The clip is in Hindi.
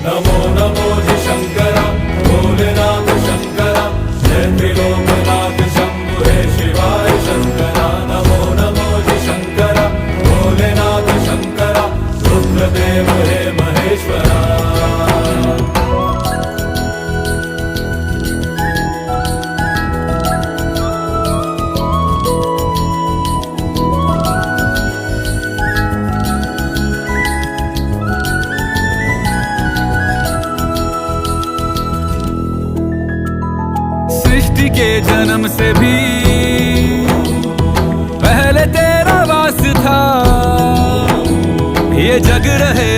नमो नमो जी शंकरा भोलेनाथ शंकरा जय त्रिलोकनाथ शंभु हे शिवाय शंकरा नमो नमो जी शंकरा भोलेनाथ शंकरा रुद्रदेव हे महेश्वरा। सृष्टि के जन्म से भी पहले तेरा वास था, ये जग रहे